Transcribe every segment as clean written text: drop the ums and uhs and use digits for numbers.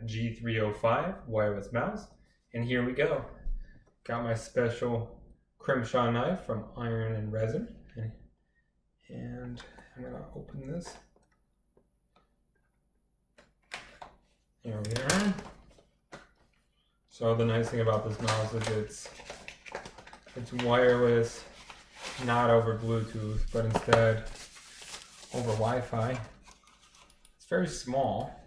Logitech G305 wireless mouse, and here we go. Got my special crimshaw knife from Iron and Resin, and I'm gonna open this. There we are. So the nice thing about this mouse is it's wireless, not over Bluetooth, but instead over Wi-Fi. It's very small.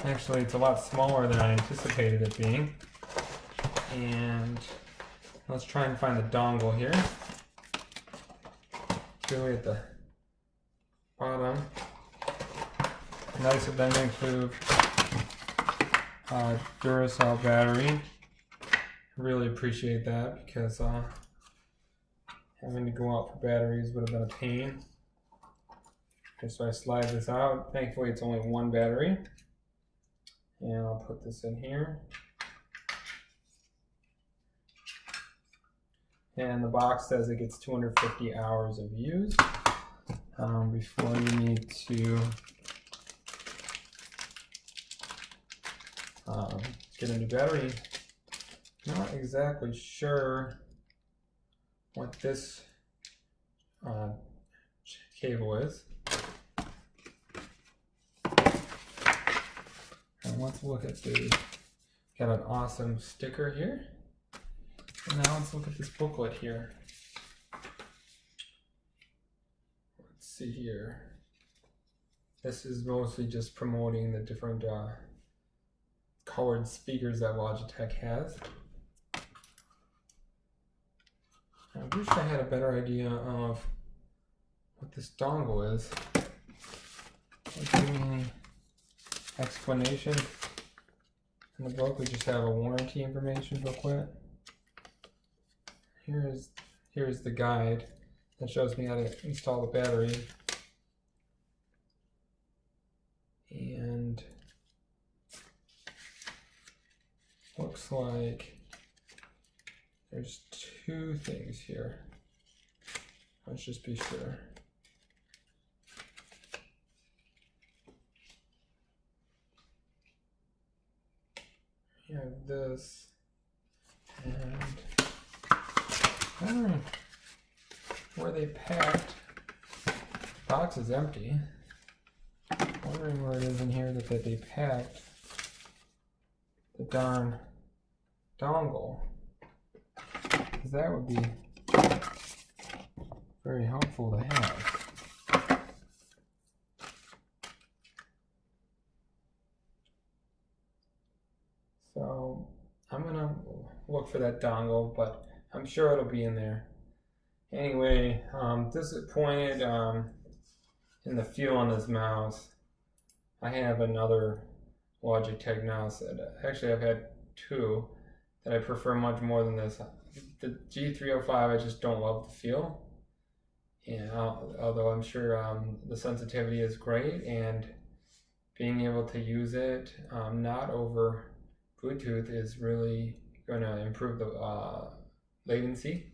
Actually, it's a lot smaller than I anticipated it being. And let's try and find the dongle here. Really at the bottom. Nice of them to include Duracell battery. Really appreciate that because having to go out for batteries would have been a pain. Okay, so I slide this out. Thankfully, it's only one battery. And I'll put this in here. And the box says it gets 250 hours of use before you need to get a new battery. Not exactly sure what this cable is. And let's look at got an awesome sticker here. And now let's look at this booklet here. Let's see here. This is mostly just promoting the different colored speakers that Logitech has. I wish I had a better idea of what this dongle is. Don't give me any explanation. In the book, we just have a warranty information booklet. Here's the guide that shows me how to install the battery. And looks like there's two things here. Let's just be sure. You have this, and I don't know where they packed. The box is empty. Wondering where it is in here that they packed the darn dongle. Because that would be very helpful to have. So I'm gonna look for that dongle, but I'm sure it'll be in there. Anyway, disappointed in the feel on this mouse. I have another Logitech mouse that actually I've had two that I prefer much more than this. The G305 I just don't love the feel. And although I'm sure the sensitivity is great and being able to use it not over Bluetooth is really going to improve the latency.